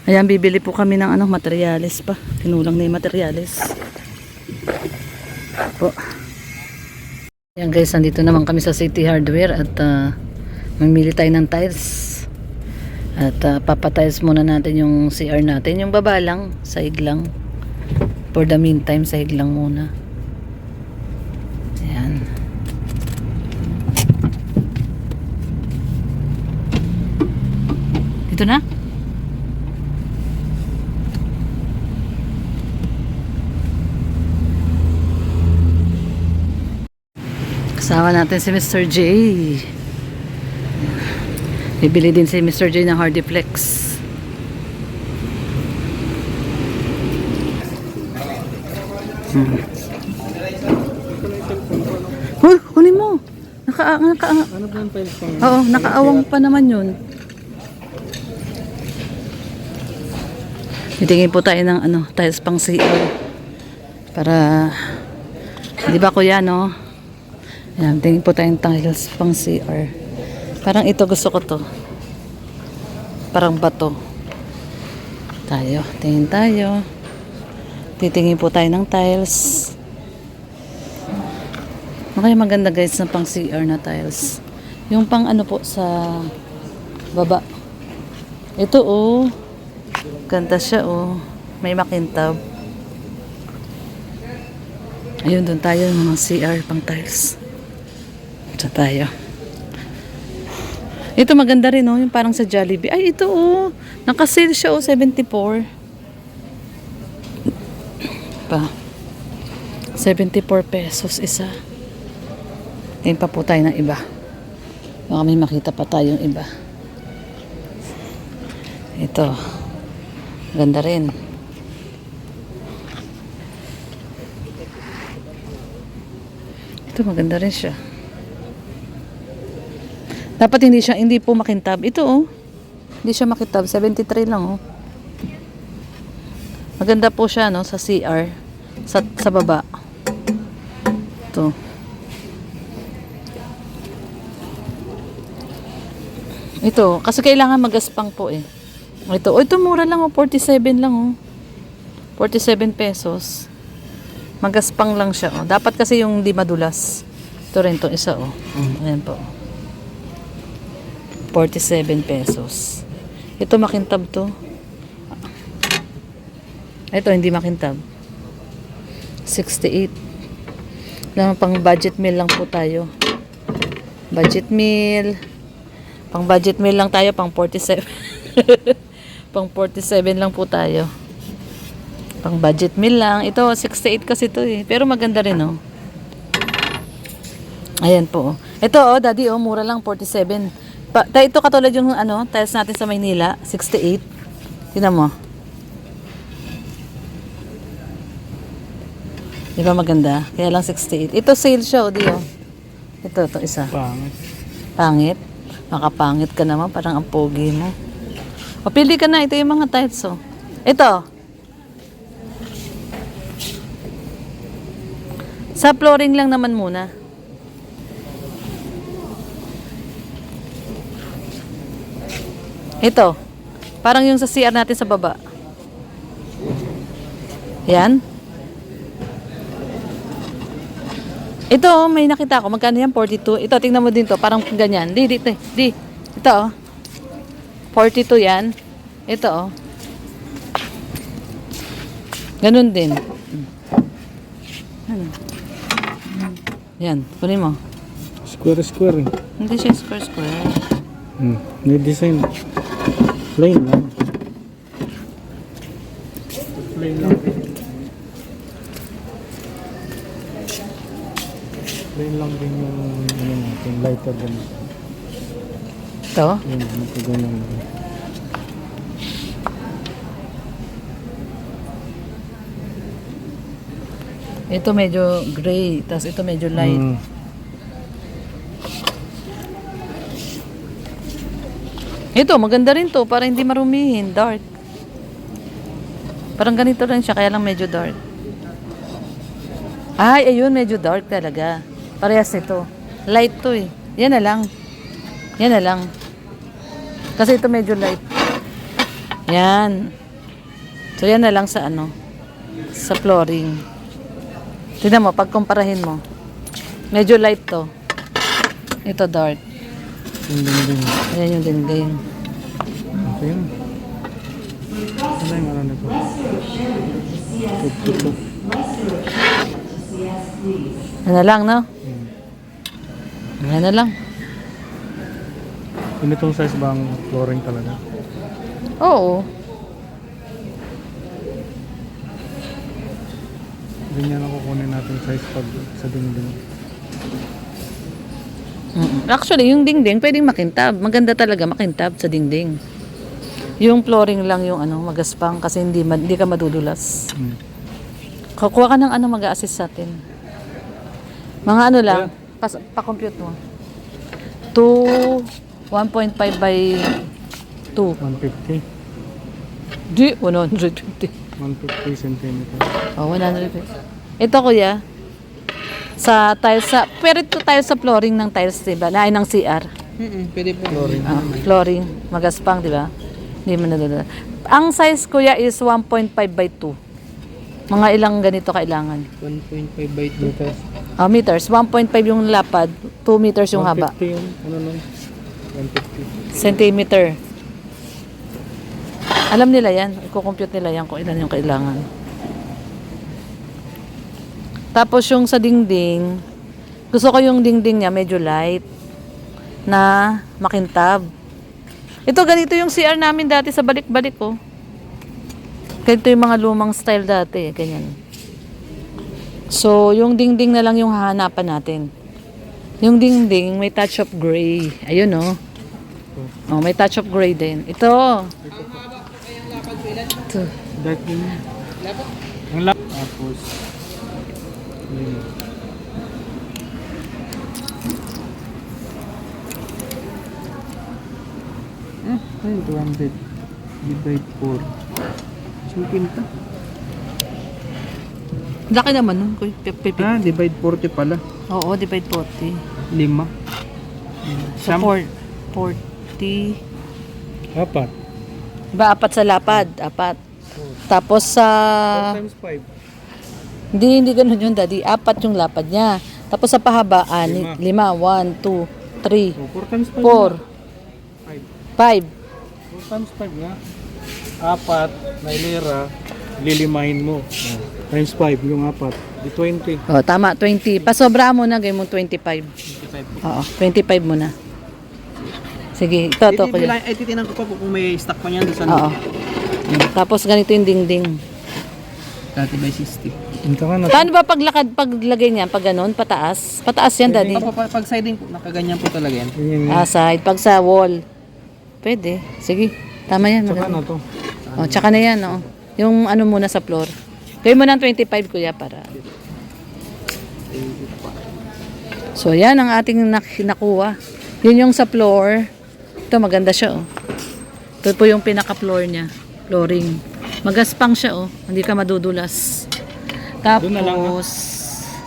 Ayan, bibili po kami ng ano, materyales pa. Kinulang na yung materyales. Po. Ayan guys, nandito naman kami sa City Hardware at mamili tayo ng tiles. At papatiles muna natin yung CR natin. Yung baba lang, sahig lang. For the meantime, sahig lang muna. Ayan. Dito na? Kasama natin si Mr. J. Bibili din si Mr. J ng Hardiplex. Kunin mo. Oo, nakaawang pa naman yun. Titingin po tayo ng ano, tiles pang CR. Para, di ba kuya, no? Ayan, tingin po tayong tiles pang CR. Parang ito gusto ko to. Parang bato. Tingin tayo. Titingin po tayo ng tiles. Okay, maganda guys na pang CR na tiles. Yung pang ano po sa baba. Ito oh. Ganda siya oh. May makintab. Ayun, doon tayo ng mga CR pang tiles. Ito tayo. Ito maganda rin oh, yung parang sa Jollibee. Ay, ito oh. Naka-sale siya oh, 74. Pa. 74 pesos isa. Tingin pa po tayo ng iba. Baka may makita pa tayong iba. Ito. Ganda rin. Ito maganda rin siya. Dapat hindi po makintab. Ito oh. Hindi siya makintab. 73 lang oh. Maganda po siya no sa CR. Sa baba. Ito. Ito, kasi kailangan magaspang po eh. Ito, oh, ito mura lang oh, 47 lang oh. 47 pesos. Magaspang lang siya oh. Dapat kasi yung di madulas. Ito rin to isa oh. Ayan po. 47 pesos. Ito makintab to. Ito hindi makintab. 68. Lang pang budget meal lang po tayo. Budget meal. Pang budget meal lang tayo, pang 47. Pang 47 lang po tayo. Pang budget meal lang. Ito 68 kasi to eh. Pero maganda rin oh. Ayan po oh. Ito oh, daddy oh, mura lang 47. Ito katulad yung ano, tiles natin sa Maynila, 68. Tingnan mo. Di ba maganda? Kaya lang 68. Ito sale siya oh, di oh. Ito isa. Pangit. Pangit? Makapangit ka naman, parang ang pogi mo. O, pili ka na. Ito yung mga tiles oh. Ito. Sa flooring lang naman muna. Ito. Parang yung sa CR natin sa baba. Yan. Ito, oh, may nakita ko. Magkano yan? 42. Ito, tingnan mo din to. Parang ganyan. Di. Ito, oh. 42 yan. Ito, oh. Ganun din. Yan. Kunin mo. Square. Hindi siya square. May design. Plain lang. Plain lang. Plain lang din yung ano natin. Lighter din. Ito? Yun, magkaganon. Ito medyo gray. Tapos ito medyo light. Ito, maganda rin to. Para hindi marumihin. Dark. Parang ganito rin siya. Kaya lang medyo dark. Ay, ayun. Medyo dark talaga. Parehas nito. Light to eh. Yan na lang. Kasi ito medyo light. Yan. So, yan na lang sa ano, sa flooring. Tignan mo, pagkumparahin mo. Medyo light to. Ito dark. Yung dingding. Ayan yung dingding. Ito yun. Ano yung ano nito? Tup. Yan na lang, no? Yan na lang. Ganitong size ba ang flooring talaga? Oo. Ganyan ang kukunin natin size pag sa dingding. Actually, yung dingding pwedeng makintab. Maganda talaga makintab sa dingding. Yung flooring lang yung ano, magaspang kasi hindi ka madudulas. Kukuha ka ng ano mag-a-assist sa atin. Mga ano lang, pa-compute mo. 1.5 by 2. 150. Di, 150. 150 centimeter. Oh, 150. Ito kuya, sa tiles pero ito tiles sa flooring ng tiles, diba? Na ay ng CR. Pwede po. Flooring. Flooring, magaspang, diba? Hindi mo nadudula. Ang size kuya is 1.5 by 2. Mga ilang ganito kailangan? 1.5 by 2. Meters. Meters. 1.5 yung lapad, 2 meters yung haba. 150 yung ano nun? 150. Centimeter. Alam nila yan. I-compute nila yan kung ilan yung kailangan. Tapos yung sa dingding, gusto ko yung dingding niya medyo light na makintab. Ito ganito yung CR namin dati sa balik-balik ko. Ganito yung mga lumang style dati. Ganyan. So, yung dingding na lang yung hahanapan natin. Yung dingding may touch of gray. Ayun oh. Oh, may touch of gray din. Ito. Ito. Dark din yun. Ang lap. Tapos, yun. Ay, 200. Divide 4. 50. Laki naman nun. Ah, divide 40 pala. Oo, divide 40. 5. So, 40. Apat. Diba, apat sa lapad? Apat. Tapos sa... 4 times 5. Hindi ganun yun, daddy. Apat yung lapad niya. Tapos sa pahaba, 5. 1, 2, 3, 4 times 5. 4, 5. 4 times 5 nga. Apat na ilera, lilimahin mo. Times 5, yung apat. Di 20. Oh, tama, 20. Pasobra mo na, gawin mo 25. 25. Oo, 25 muna. Sige, ito ko yun. Ay, titinan ko pa po kung may stock pa niyan doon sa Oo. Tapos ganito yung dingding. 30 by 60. Ito ka na. Paano ba paglagay niya? Pag ganun, pataas? Pataas yan, daddy. Pag siding po, nakaganyan po talaga yan. Side. Pag sa wall. Pwede. Sige. Tama yan. Tsaka maganda. na to. Oh, tsaka na yan, oh. Yung ano muna sa floor. Gawin mo ng 25, kuya, para. So, yan ang ating nakuha. Yun yung sa floor. Ito, maganda siya, oh. Ito po yung pinaka-floor niya. Flooring. Magaspang siya, oh. Hindi ka madudulas. Doon na lang, Tapos,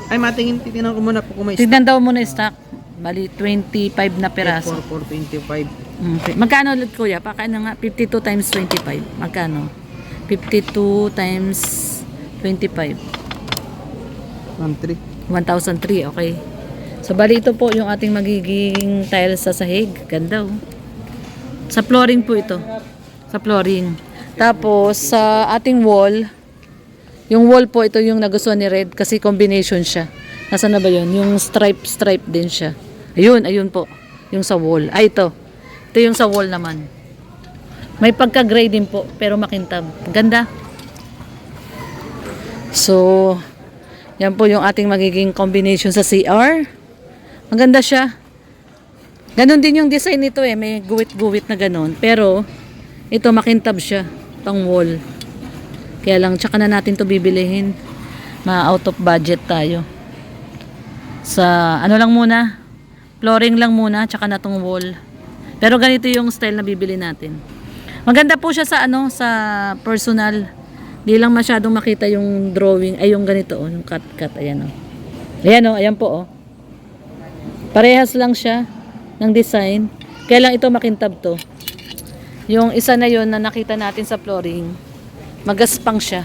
Ay, titinan ko muna po kung may stock. tignan daw muna yung stock. Bali, 25 na peraso. 425. Okay. Magkano ulit, kuya? Pakano nga? 52 times 25. Magkano? 52 times 25. 1.3. 1,003, okay. So, bali ito po yung ating magiging tiles sa sahig. Ganda, oh. Sa flooring po ito. Sa flooring. Tapos, sa ating wall, yung wall po, ito yung nagustuhan ni Red kasi combination siya. Nasaan na ba yun? Yung stripe din siya. Ayun po. Yung sa wall. Ay, ito. Ito yung sa wall naman. May pagka-gray din po, pero makintab. Ganda. So, yan po yung ating magiging combination sa CR. Maganda siya. Ganon din yung design nito eh. May guwit-guwit na ganon. Pero, ito makintab siya. Pang wall. Kaya lang, tsaka na natin to bibilihin. Ma-out of budget tayo. Sa, ano lang muna, flooring lang muna, tsaka na tong wall. Pero ganito yung style na bibili natin. Maganda po siya sa ano, sa personal. Di lang masyadong makita yung drawing, ay yung ganito, oh, yung cut, ayan, oh. Ayan, oh, ayan po, oh. Parehas lang siya ng design. Kaya lang ito makintab to. Yung isa na yon na nakita natin sa flooring, magaspang siya.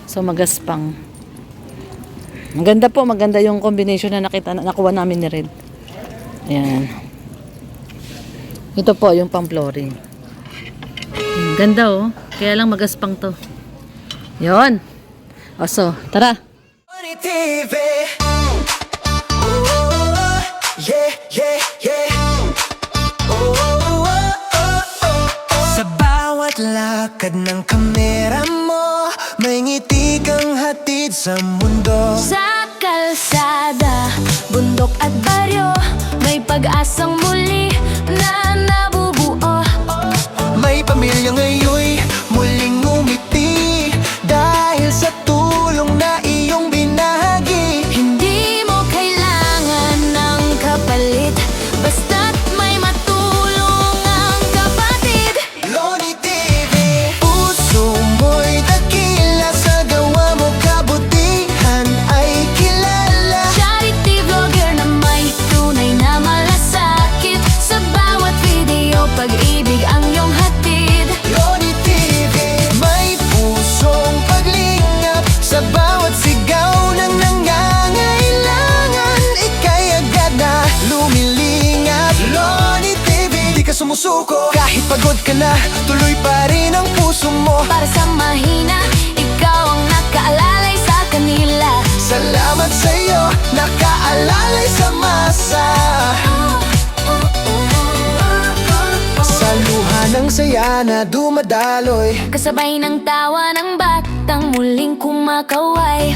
So magaspang. Maganda po, maganda yung combination na nakuha namin ni Red. Ayan. Ito po yung pang flooring. Ganda oh. Kaya lang magaspang to. Yon. O so, tara. Money TV. Ooh, yeah, yeah, yeah. Ooh, sa bawat lakad ng kamera mo, may ngiti kang hatid sa mundo. Sa kalsada, bundok at baryo, may pag-asang muli na nabubuo. May pamilya ngayon muling ngumiti dahil sa tulong na iyong binahagi. Hindi mo kailangan ng kapalit, basta't may matulong ang kapatid. Loni TV. Puso mo'y dakila, sa gawa mo kabutihan ay kilala. Charity vlogger na may tunay na malasakit, sa bawat video pag-ibig ang iyong hatid. Loni TV. May pusong paglingap sa bawat sigaw ng nangangailangan. Ika'y agad na lumilingap. Loni TV. Di ka sumusuko kahit pagod ka na, tuloy pa rin ang puso mo. Para sa mahina, ikaw ang nakaalalay sa kanila. Salamat sa'yo, nakaalalay sa masa. Sa luha ng saya na dumadaloy, Kasabay ng tawa ng batang muling kumakaway.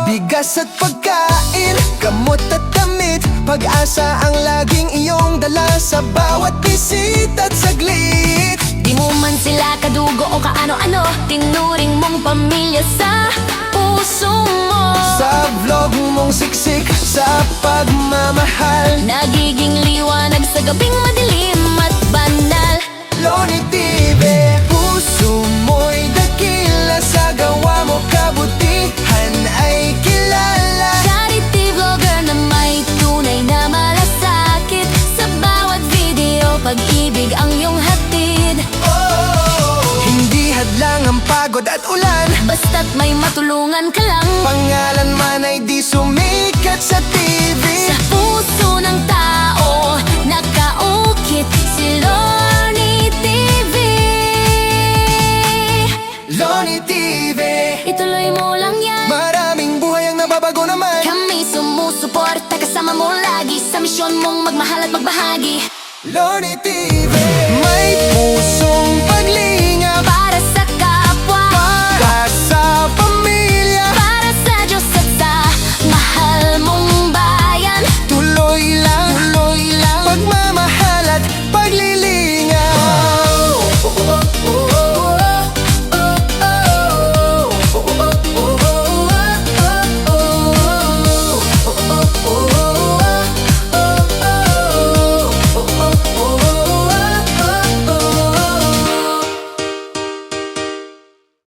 bigas at pagkain, gamot at damit, pag-asa ang laging iyong dala sa bawat bisita at saglit. Di mo man sila kadugo o kaano-ano, tinuring mong pamilya sa puso mo. Sa vlog mong siksik, sa pagmamahal, Nagiging liwanag sa gabing madilim at banal. Loni TV. Puso mo'y dakila, sa gawa mo kabutihan ay kilala. Charity vlogger na may tunay na malasakit, sa bawat video pag-ibig ang iyong hatid. Hindi hadlang ang pagod at ulan, Basta't may matulungan ka lang, pangalan man ay di sumikat sa TV. sa puso ng tao nakaukit si Loni TV. Loni TV. Ituloy mo lang yan, Maraming buhay ang nababago naman. kami sumusuporta, kasama mo lagi sa misyon mong magmahal at magbahagi. Loni TV. May puso